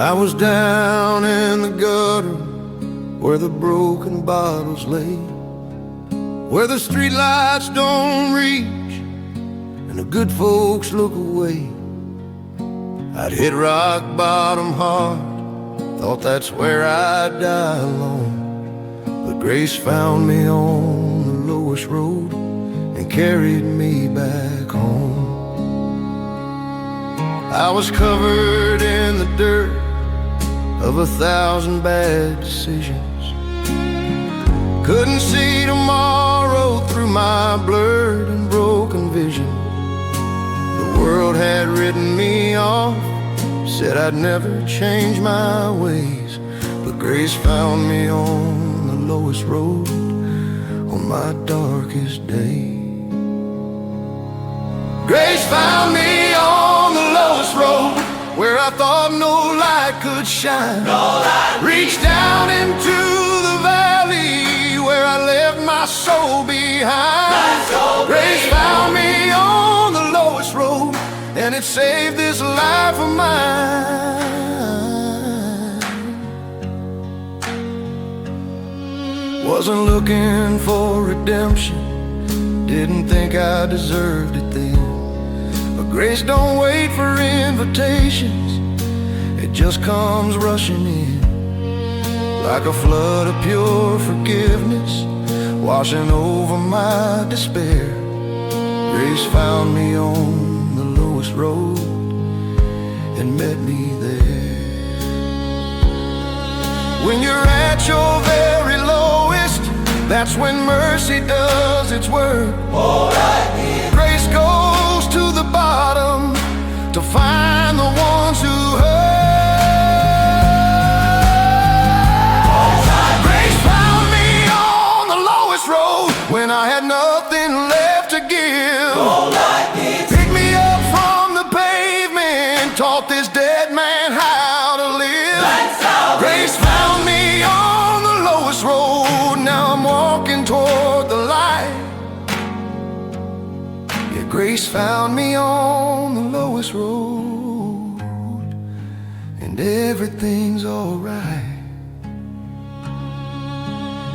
I was down in the gutter where the broken bottles lay, where the streetlights don't reach and the good folks look away. I'd hit rock bottom hard, thought that's where I'd die alone. But grace found me on the lowest road and carried me back home. I was covered in the dirt of 1,000 bad decisions. Couldn't see tomorrow through my blurred and broken vision. The world had written me off, said I'd never change my ways. But grace found me on the lowest road on my darkest day. Grace found me on the lowest road where I thought no light could shine. Reached down into the valley where I left my soul behind. Grace found me on the lowest road and it saved this life of mine. Wasn't looking for redemption, didn't think I deserved it then. But grace don't wait for invitations, it just comes rushing in. Like a flood of pure forgiveness, washing over my despair. Grace found me on the lowest road and met me there. When you're at your very lowest, that's when mercy does its work. Grace goes to the bottom to find the ones who hurt. Grace found me on the lowest road when I had nothing left to give. Picked me up from the pavement, taught this dead man how to live. Grace found me on the lowest road, now I'm walking toward the light. Yeah, grace found me on the lowest road, and everything's alright.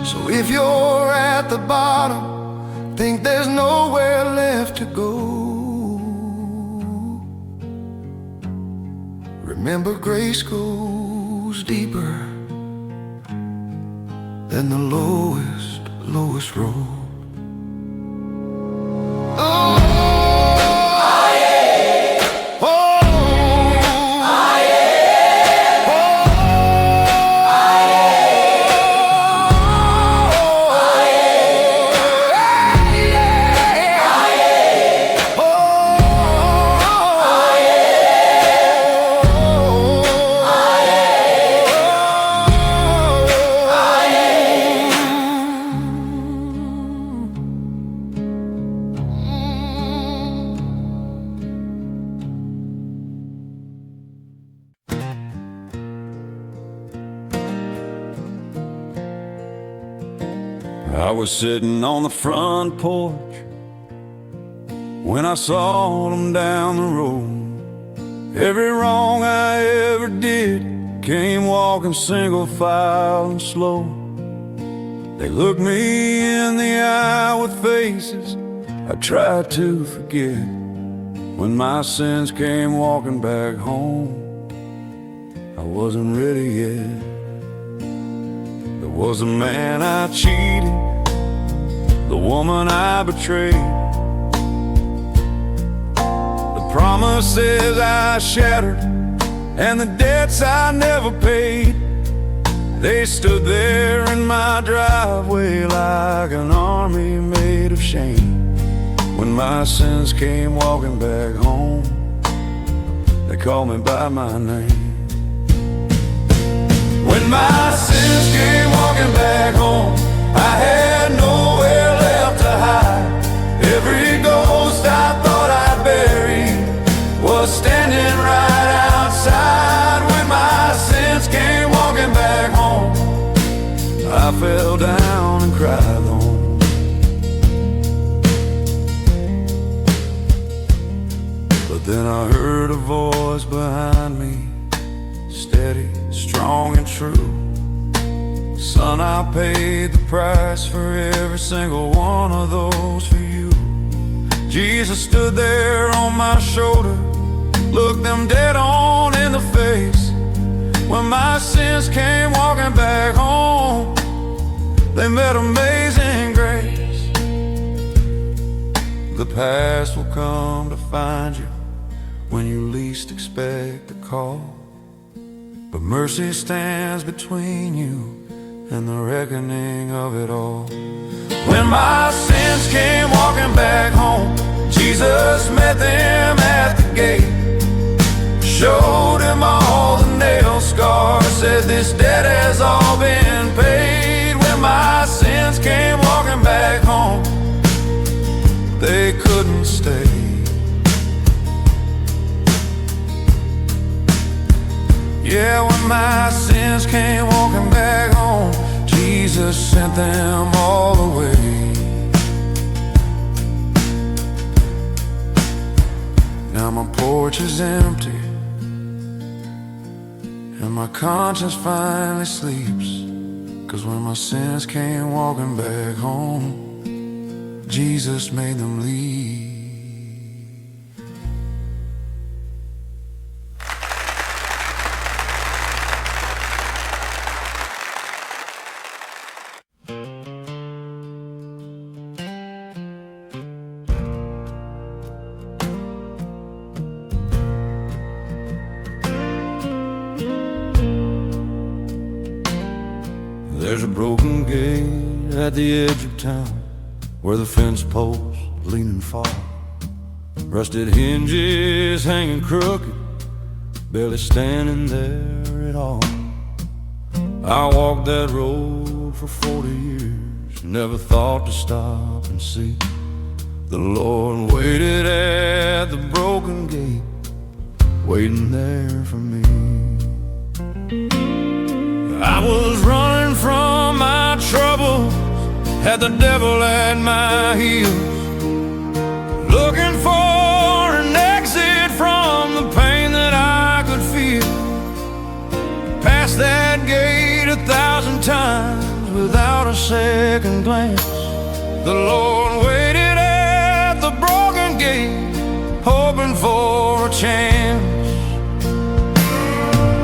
So if you're at the bottom, think there's nowhere left to go, remember grace goes deeper than the lowest road. I was sitting on the front porch when I saw them down the road. Every wrong I ever did came walking single file and slow. They looked me in the eye with faces I tried to forget. When my sins came walking back home, I wasn't ready yet. There was a man I cheated, the woman I betrayed, the promises I shattered, and the debts I never paid. They stood there in my driveway like an army made of shame. When my sins came walking back home, they called me by my name. When my sins came walking back home, I had nowhere left to hide. Every ghost I thought I'd buried was standing right outside. When my sins came walking back home, I fell down and cried home. But then I heard a voice behind me, steady strong and true. Son, I paid the price for every single one of those for you. Jesus stood there on my shoulder, looked them dead on in the face. When my sins came walking back home, they met amazing grace. The past will come to find you when you least expect a call, but mercy stands between you and the reckoning of it all. When my sins came walking back home, Jesus met them at the gate, showed him all the nail scars, said this debt has all been paid. When my sins came walking back home, they couldn't stay. Yeah, when my sins came walking back home, Jesus sent them all the way. Now my porch is empty, and my conscience finally sleeps, 'cause when my sins came walking back home, Jesus made them leave. There's a broken gate at the edge of town, where the fence posts leaning far, rusted hinges hanging crooked, barely standing there at all. I walked that road for 40 years, never thought to stop and see. The Lord waited at the broken gate, waiting there for me. I was running from my troubles, had the devil at my heels, looking for an exit from the pain that I could feel. Past that gate 1,000 times without a second glance. The Lord waited at the broken gate, hoping for a chance.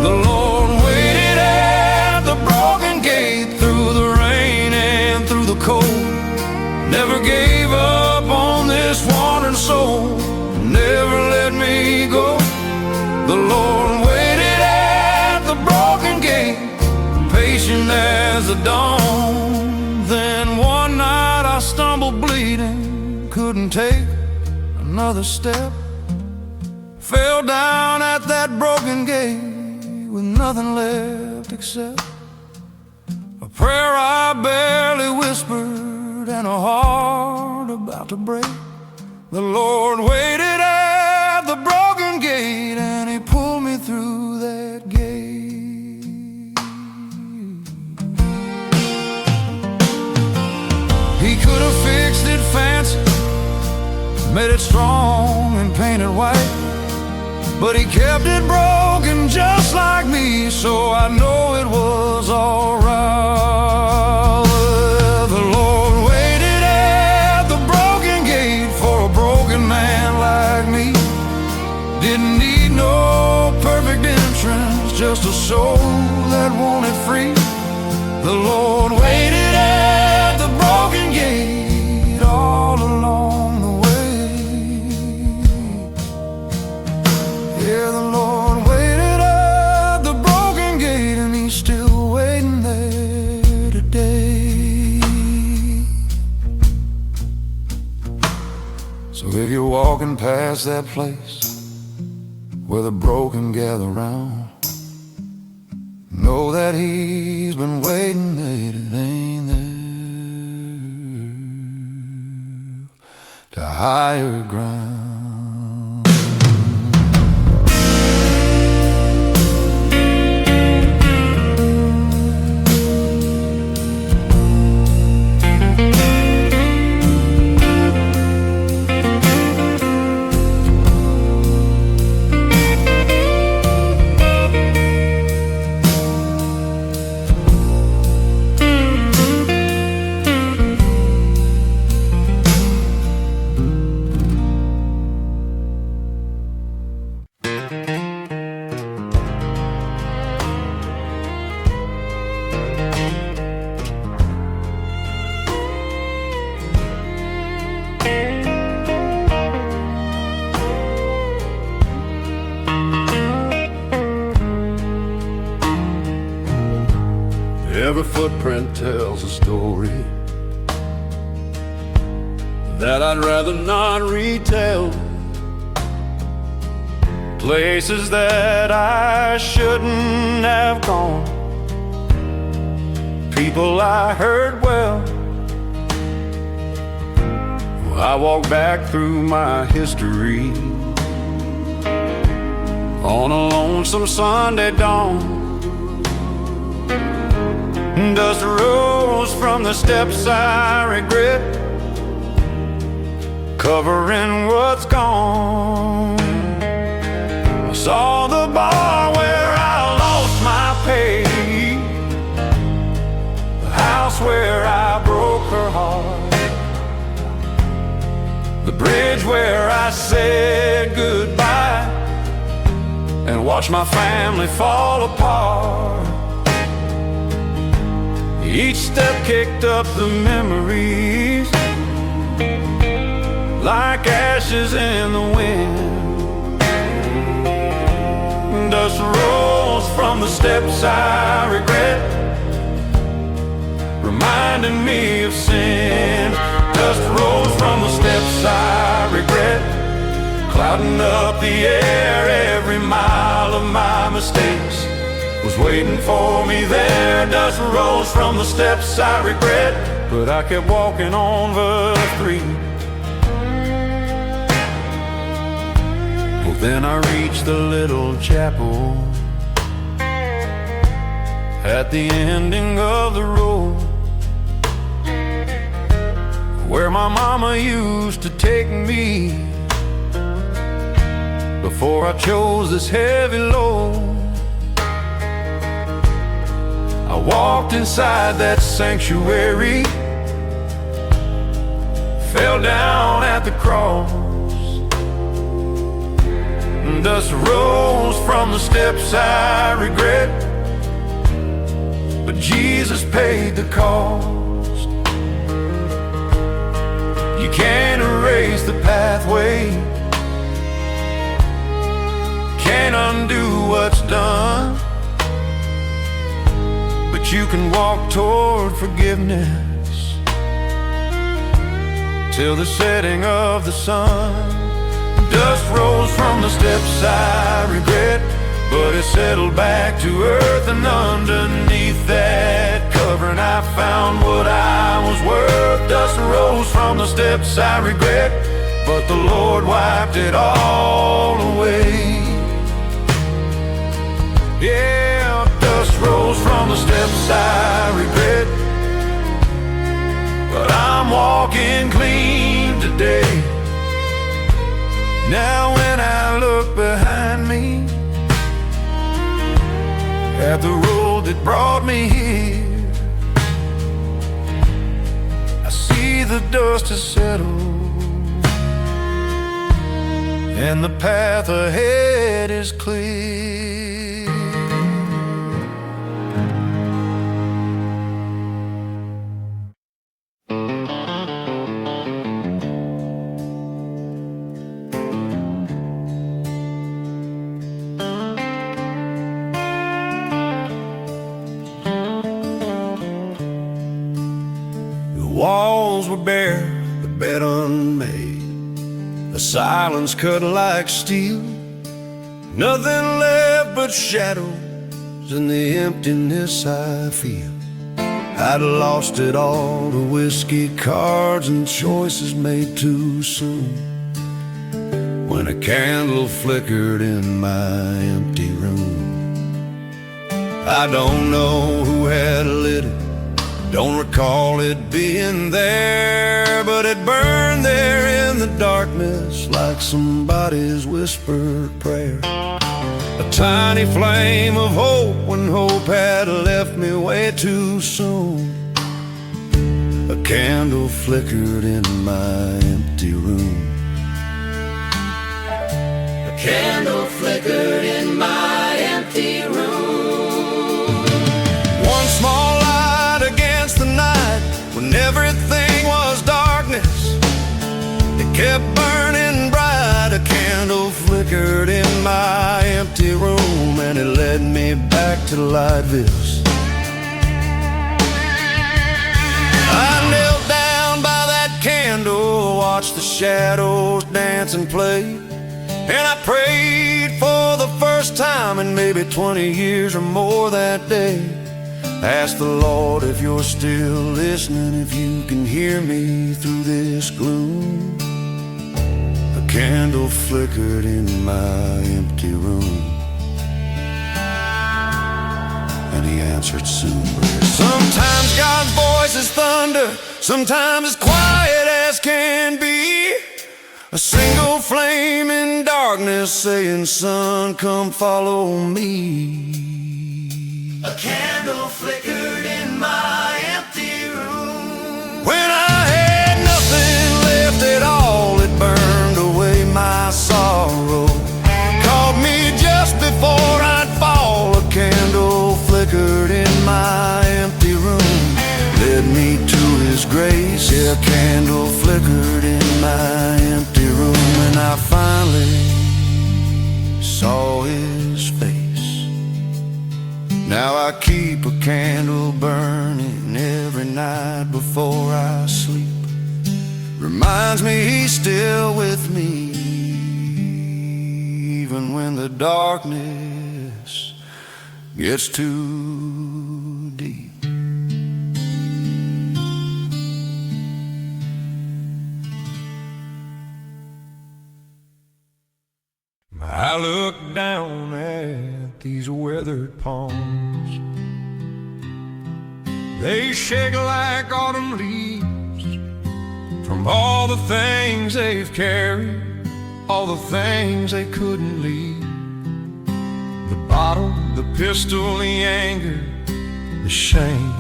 The Lord waited at the broken gate, through the rain and through the cold. Never gave up on this wandering soul, never let me go. The Lord waited at the broken gate, patient as the dawn. Then one night I stumbled bleeding, couldn't take another step, fell down at that broken gate with nothing left except a prayer I barely whispered and a heart about to break. The Lord waited at the broken gate, and he pulled me through that gate. He could have fixed it fancy, made it strong and painted white, but he kept it broken just like me, so I know it was alright. The Lord waited at the broken gate for a broken man like me. Didn't need no perfect entrance, just a soul that wanted free. The Lord waited at the broken gate all along the way. Yeah, the Lord waited at the broken gate, and he's still waiting there today. So if you're walking past that place where the broken gather round, know that he's been waiting there, it ain't there to higher ground. Every footprint tells a story that I'd rather not retell. Places that I shouldn't have gone, people I heard well. I walk back through my history on a lonesome Sunday dawn. Dust rose from the steps I regret, covering what's gone. I saw the bar where I lost my pay, the house where I broke her heart, the bridge where I said goodbye and watched my family fall apart. Each step kicked up the memories like ashes in the wind. Dust rose from the steps I regret, reminding me of sin. Dust rose from the steps I regret, clouding up the air. Every mile of my mistakes was waiting for me there. Dust rose from the steps I regret, but I kept walking on. Verse 3. Well, then I reached the little chapel at the ending of the road, where my mama used to take me before I chose this heavy load. I walked inside that sanctuary, fell down at the cross. Dust rose from the steps I regret, but Jesus paid the cost. You can't erase the pathway, can't undo what's done, but you can walk toward forgiveness till the setting of the sun. Dust rose from the steps I regret, but it settled back to earth, and underneath that covering I found what I was worth. Dust rose from the steps I regret, but the Lord wiped it all away. Yeah, dust rose from the steps I regret, but I'm walking clean today. Now when I look behind me at the road that brought me here, I see the dust has settled and the path ahead is clear. Walls were bare, the bed unmade, the silence cut like steel. Nothing left but shadows and the emptiness I feel. I'd lost it all to whiskey, cards, and choices made too soon, when a candle flickered in my empty room. I don't know who had lit it, don't recall it being there, but it burned there in the darkness like somebody's whispered prayer. A tiny flame of hope when hope had left me way too soon. A candle flickered in my empty room. A candle flickered in my empty room. One small light against the night when everything was darkness. It kept burning bright. A candle flickered in my empty room, and it led me back to Lightville's shadows dance and play. And I prayed for the first time in maybe 20 years or more that day. Ask the Lord if you're still listening, if you can hear me through this gloom. A candle flickered in my empty room, and he answered somber. Sometimes God's voice is thunder, sometimes as quiet as can be. A single flame in darkness saying, son, come follow me. A candle flickered in my empty room. When I had nothing left at all, it burned away my sorrow. Caught me just before I'd fall. A candle flickered in my empty room, led me to his grace. Yeah, a candle flickered in my empty room, and I finally saw his face. Now I keep a candle burning every night before I sleep. Reminds me he's still with me, even when the darkness gets too deep. I look down at these weathered palms. They shake like autumn leaves from all the things they've carried, all the things they couldn't leave. The bottle, the pistol, the anger, the shame.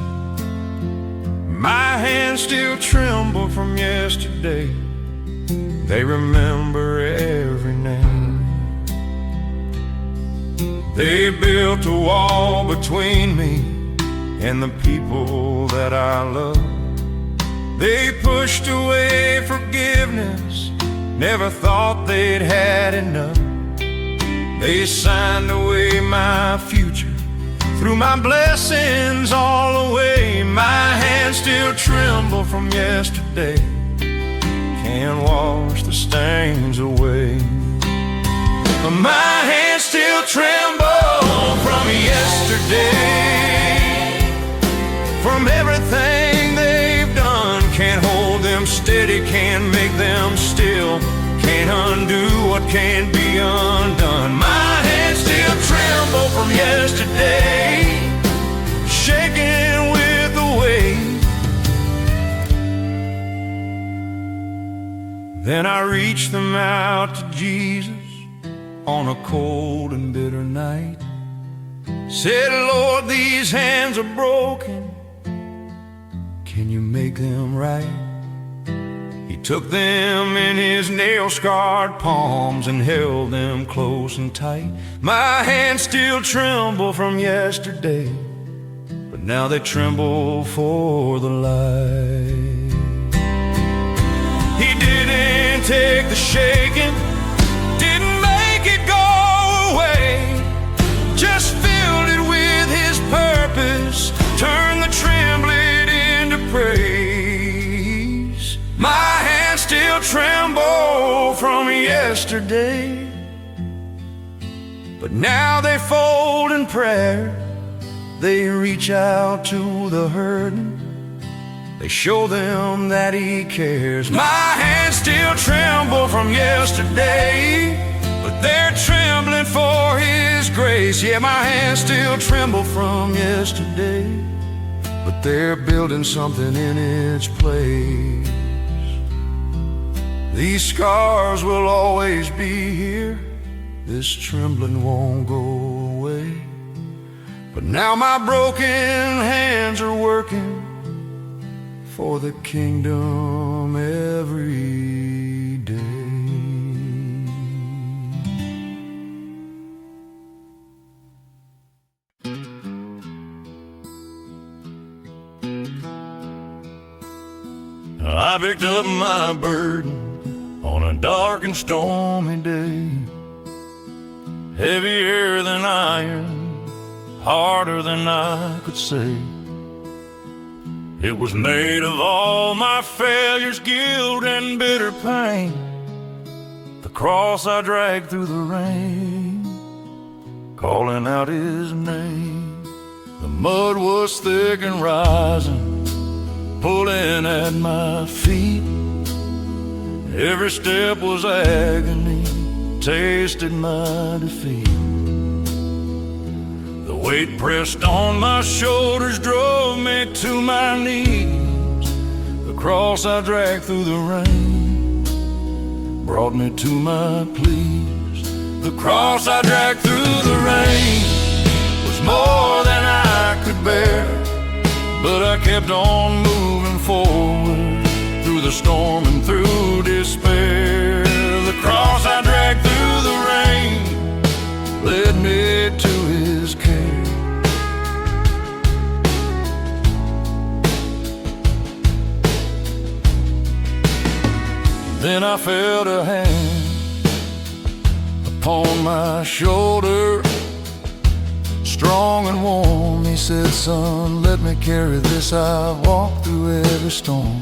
My hands still tremble from yesterday. They remember every name. They built a wall between me and the people that I love. They pushed away forgiveness, never thought they'd had enough. They signed away my future, threw my blessings all away. My hands still tremble from yesterday, can't wash the stains away. My hands still tremble from yesterday, from everything they've done. Can't hold them steady, can't make them still, can't undo what can't be undone. My hands still tremble from yesterday, shaking with the weight. Then I reach them out to Jesus on a cold and bitter night. Said, Lord, these hands are broken, can you make them right? He took them in his nail-scarred palms and held them close and tight. My hands still tremble from yesterday, but now they tremble for the light. He didn't take the shaking, just filled it with his purpose, turned the trembling into praise. My hands still tremble from yesterday, but now they fold in prayer. They reach out to the hurting, they show them that he cares. My hands still tremble from yesterday, but they're trembling for his grace. Yeah, my hands still tremble from yesterday, but they're building something in its place. These scars will always be here, this trembling won't go away. But now my broken hands are working for the kingdom every day. I picked up my burden on a dark and stormy day, heavier than iron, harder than I could say. It was made of all my failures, guilt, and bitter pain. The cross I dragged through the rain, calling out his name. The mud was thick and rising, pulling at my feet. Every step was agony, tasted my defeat. The weight pressed on my shoulders drove me to my knees. The cross I dragged through the rain brought me to my pleas. The cross I dragged through the rain was more than I could bear, but I kept on moving forward through the storm and through despair. The cross I dragged through the rain led me to his care. Then I felt a hand upon my shoulder, strong and warm. He said, son, let me carry this. I've walked through every storm.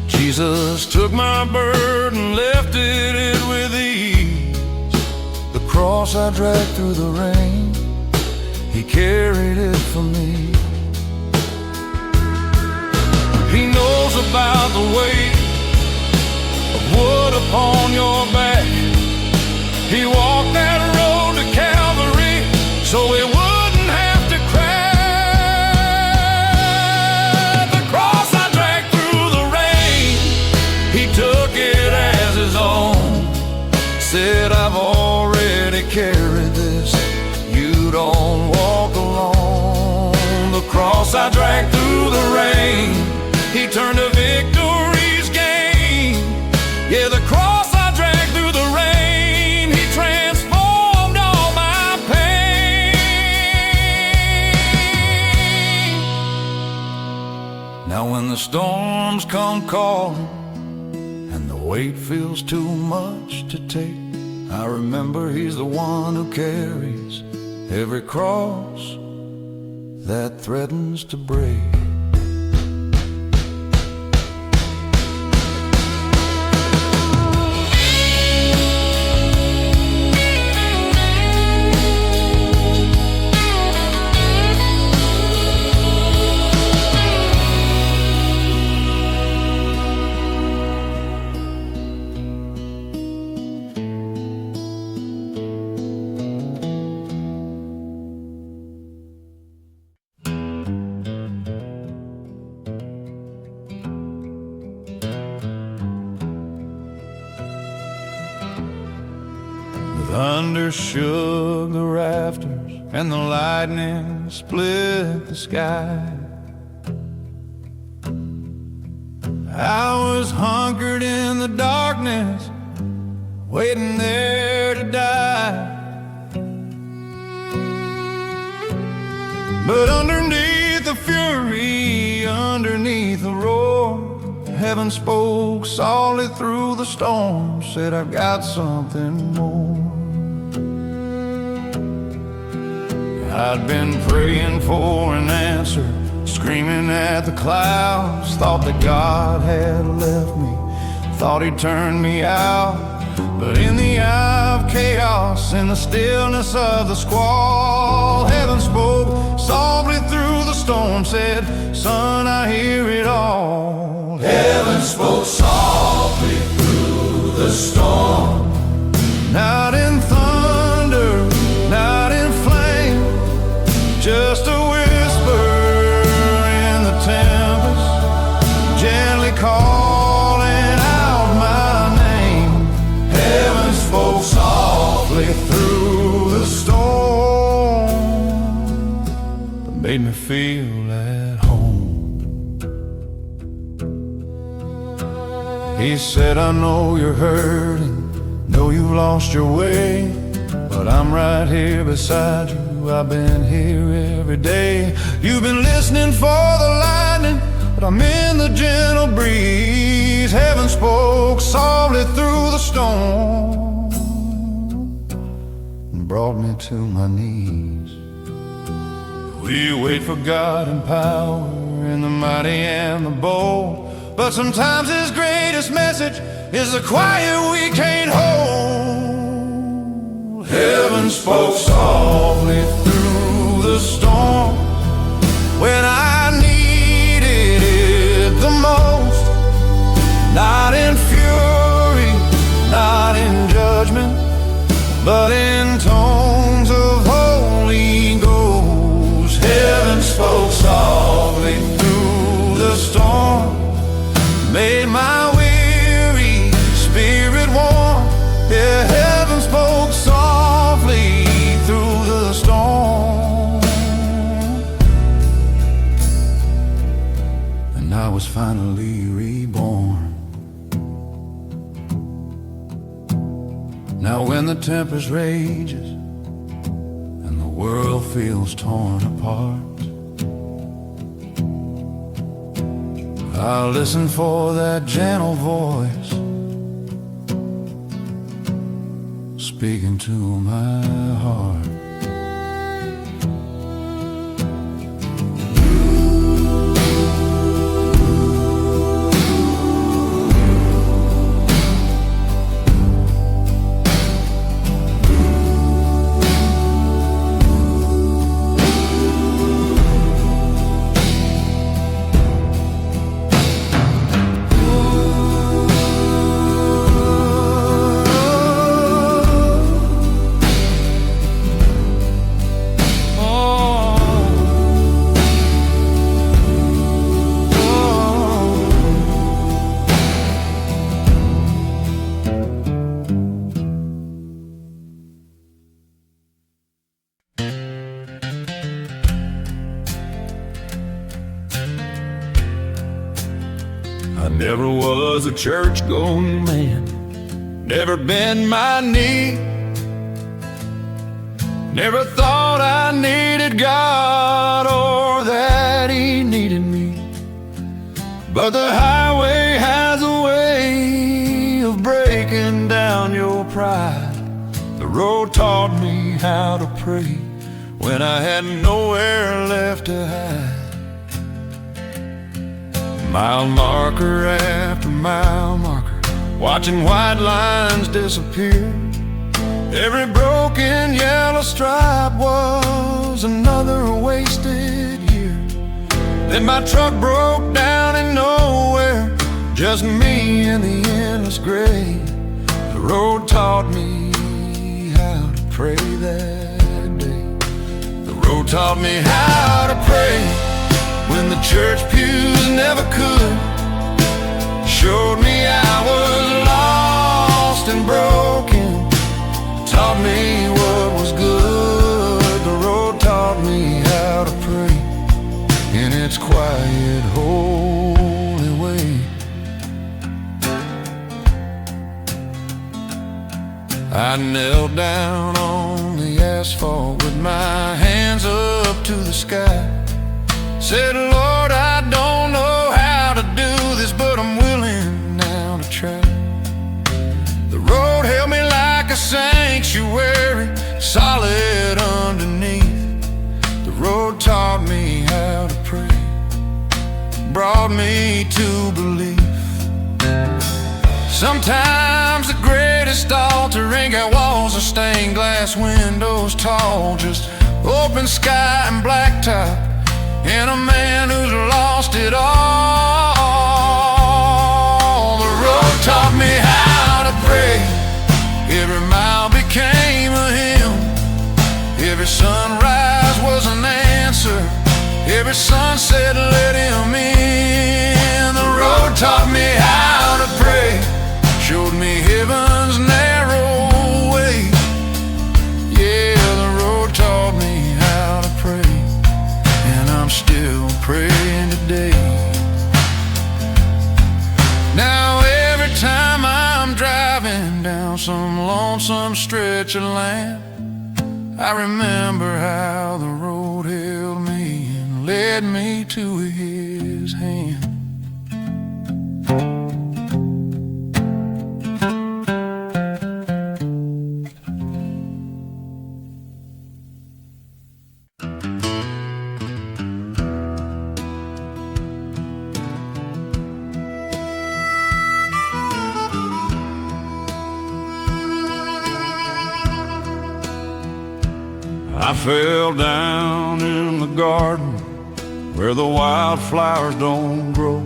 Jesus took my burden, lifted it with ease. The cross I dragged through the rain, he carried it for me. He knows about the weight of wood upon your back. He walked that road to Calvary so we wouldn't have to cry. The cross I dragged through the rain, he took it as his own. Said, I've already carried this, you don't walk alone. The cross I dragged through the rain, he turned to victory's gain. Yeah, the cross I dragged through the rain, he transformed all my pain. Now when the storms come calling and the weight feels too much to take, I remember he's the one who carries every cross that threatens to break. The thunder shook the rafters and the lightning split the sky. I was hunkered in the darkness, waiting there to die. But underneath the fury, underneath the roar, heaven spoke softly through the storm, said, I've got something more. I'd been praying for an answer, screaming at the clouds, thought that God had left me, thought he'd turned me out. But in the eye of chaos, in the stillness of the squall, heaven spoke softly through the storm, said, son, I hear it all. Heaven spoke softly through the storm, not in thunder, not in flame, just a whisper in the tempest, gently calling out my name. Heaven spoke softly through the storm, that made me feel at home. He said, I know you're hurting, know you've lost your way, but I'm right here beside you. I've been here every day. You've been listening for the lightning, but I'm in the gentle breeze. Heaven spoke softly through the storm and brought me to my knees. We wait for God in power in the mighty mighty and the bold, but sometimes his greatest message is the quiet we can't hold. Heaven spoke softly through the storm when I needed it the most. Not in fury, not in judgment, but in tones of Holy Ghost. Heaven spoke softly through the storm, made my weary spirit warm. Yeah, heaven spoke softly through the storm, and I was finally reborn. Now when the tempest rages and the world feels torn apart, I'll listen for that gentle voice speaking to my heart. I never was a church-going man, never bent my knee, never thought I needed God or that He needed me. But the highway has a way of breaking down your pride. The road taught me how to pray when I had nowhere left to hide. Mile marker after mile marker, watching white lines disappear. Every broken yellow stripe was another wasted year. Then my truck broke down in nowhere, just me and the endless gray. The road taught me how to pray that day. The road taught me how to pray when the church pews never could. Showed me I was lost and broken, taught me what was good. The road taught me how to pray in its quiet, holy way. I knelt down on the asphalt with my hands up to the sky. Said, Lord, I don't know how to do this, but I'm willing now to try. The road held me like a sanctuary, solid underneath. The road taught me how to pray, brought me to belief. Sometimes the greatest altar ain't got walls or stained glass windows tall, just open sky and blacktop, and a man who's lost it all. The road taught me how to pray. Every mile became a hymn. Every sunrise was an answer. Every sunset let Him in. The road taught me how to pray, showed me heaven's narrow way. Yeah, the road taught me how to pray, and I'm still praying today. Now every time I'm driving down some lonesome stretch of land, I remember how the road held me and led me to His hand. I fell down in the garden where the wildflowers don't grow,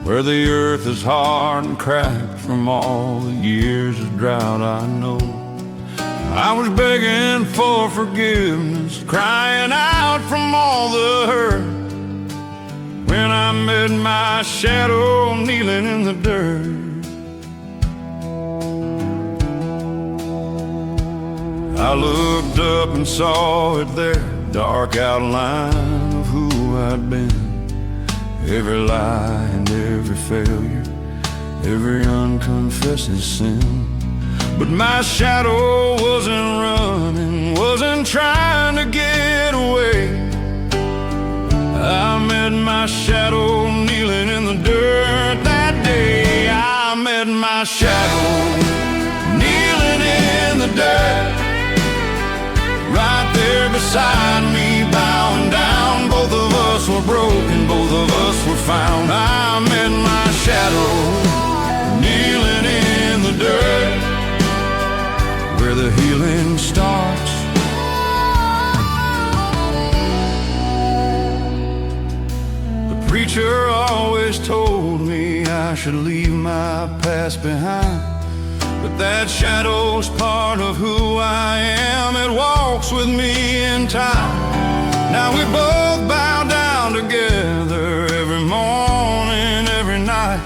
where the earth is hard and cracked from all the years of drought I know. I was begging for forgiveness, crying out from all the hurt, when I met my shadow kneeling in the dirt. I looked up and saw it there, dark outline of who I'd been. Every lie and every failure, every unconfessed sin. But my shadow wasn't running, wasn't trying to get away. I met my shadow kneeling in the dirt that day. I met my shadow kneeling in the dirt, right there beside me, bowing down. Both of us were broken, both of us were found. I met my shadow kneeling in the dirt, where the healing starts. The preacher always told me I should leave my past behind, but that shadow's part of who I am. It walks with me in time. Now we both bow down together every morning, every night.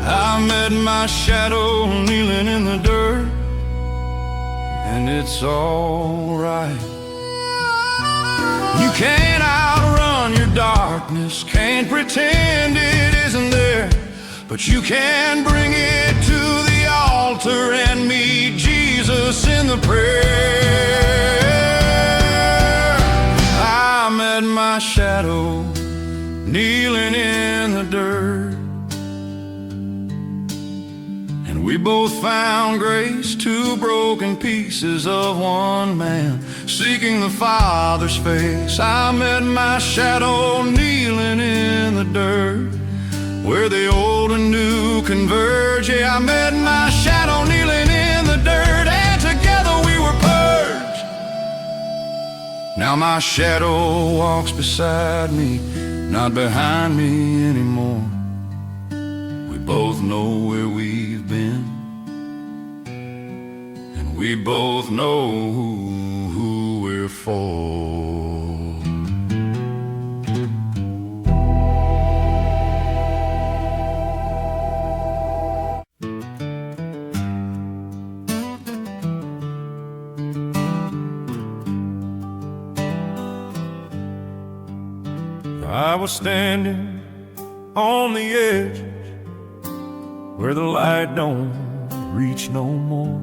I met my shadow kneeling in the dirt, and it's alright. You can't outrun your darkness, can't pretend it isn't there, but you can bring it to the altar and meet Jesus in the prayer. I met my shadow kneeling in the dirt, and we both found grace, two broken pieces of one man, seeking the Father's face. I met my shadow kneeling in the dirt, where the old and new converge. Yeah, I met my shadow kneeling in the dirt, and together we were purged. Now my shadow walks beside me, not behind me anymore. We both know where we've been, and we both know who we're for. I was standing on the edge where the light don't reach no more.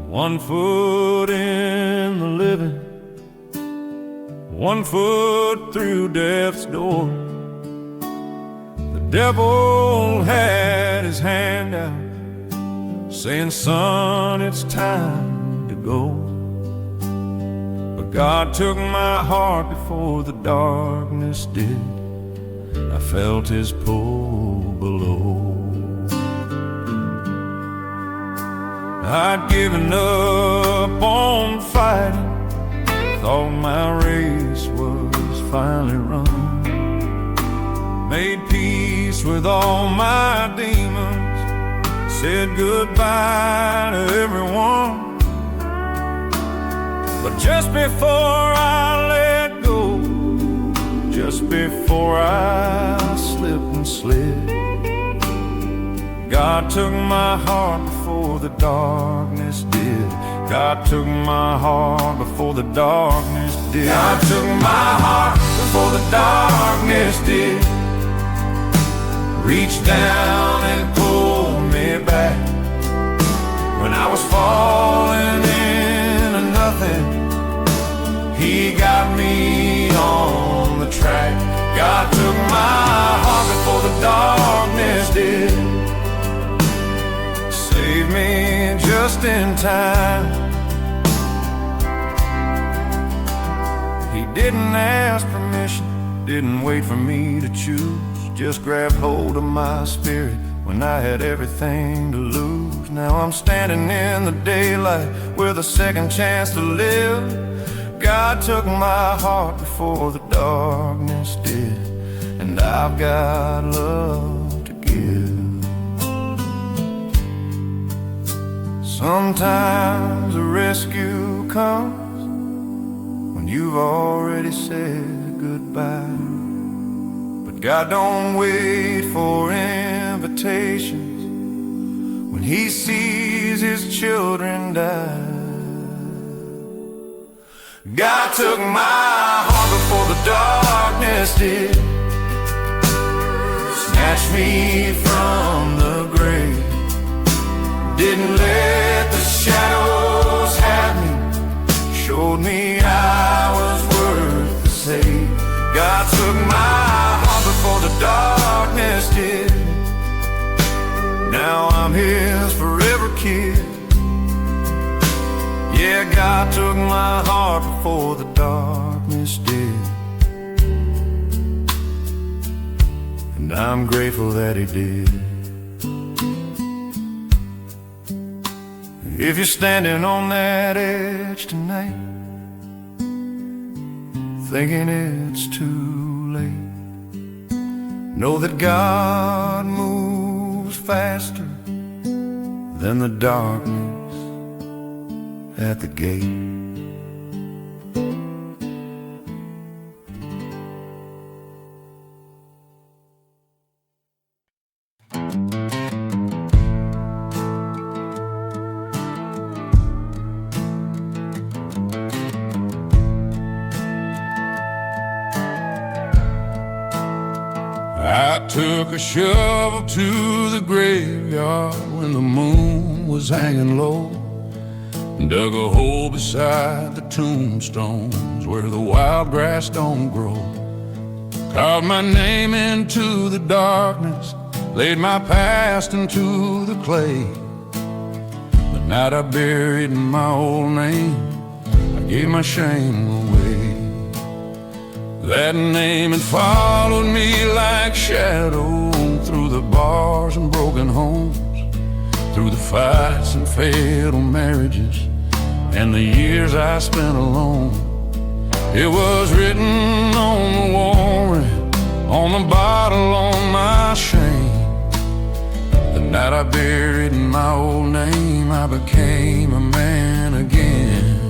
1 foot in the living, 1 foot through death's door. The devil had his hand out, saying, son, it's time to go. God took my heart before the darkness did. I felt his pull below. I'd given up on fighting, thought my race was finally run. Made peace with all my demons, said goodbye to everyone. But just before I let go, just before I slipped and slid, God took my heart before the darkness did. God took my heart before the darkness did. God took my heart before the darkness did. Reached down and pulled me back when I was falling into nothing. He got me on the track. God took my heart before the darkness did. Saved me just in time. He didn't ask permission, didn't wait for me to choose. Just grabbed hold of my spirit when I had everything to lose. Now I'm standing in the daylight with a second chance to live. God took my heart before the darkness did, and I've got love to give. Sometimes a rescue comes when you've already said goodbye. But God don't wait for invitations when He sees His children die. God took my heart before the darkness did, snatched me from the grave, didn't let the shadows have me, showed me I was worth the save. God took my heart before the darkness did, now I'm His forever kid. Yeah, God took my heart before the darkness did, and I'm grateful that He did. If you're standing on that edge tonight, thinking it's too late, know that God moves faster than the darkness at the gate. I took a shovel to the graveyard when the moon was hanging low, dug a hole beside the tombstones where the wild grass don't grow, carved my name into the darkness, laid my past into the clay. The night I buried my old name, I gave my shame away. That name had followed me like shadow through the bars and broken homes, through the fights and fatal marriages, and the years I spent alone. It was written on the warrant, on the bottle, on my shame. The night I buried my old name, I became a man again.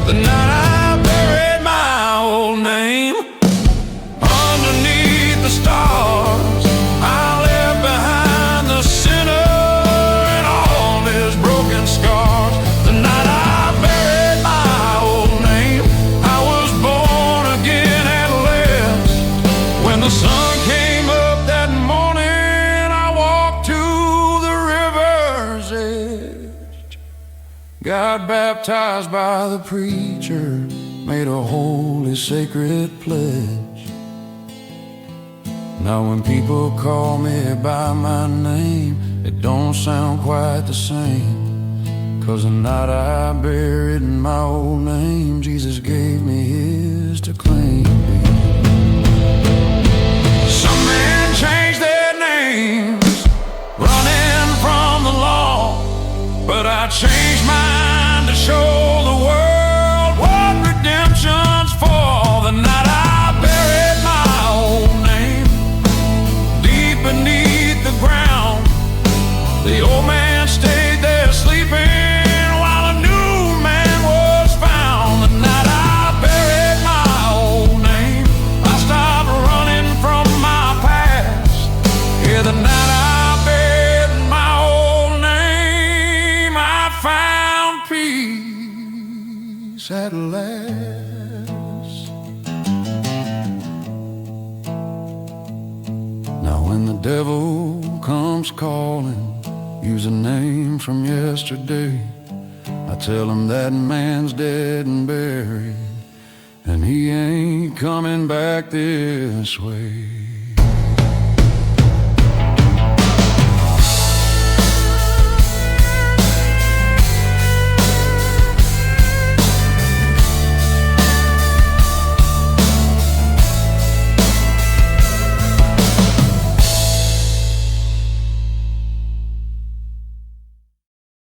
The night I buried my old name, underneath the stars, I left behind the sinner and all his broken scars. The night I buried my old name, I was born again at last. When the sun came up that morning, I walked to the river's edge, got baptized by the preacher, made a holy sacred pledge. Now when people call me by my name, it don't sound quite the same, 'cause the night I buried my old name, Jesus gave me His to claim. Some men change their names, running from the law, but I changed mine to show the world what redemption's for. The night I buried my old name, deep beneath the ground, the old man stayed there sleeping while a new man was found. The night I buried my old name, I stopped running from my past. Yeah, the night I buried my old name, I found peace at last. Now when the devil comes calling, use a name from yesterday, I tell him that man's dead and buried, and he ain't coming back this way.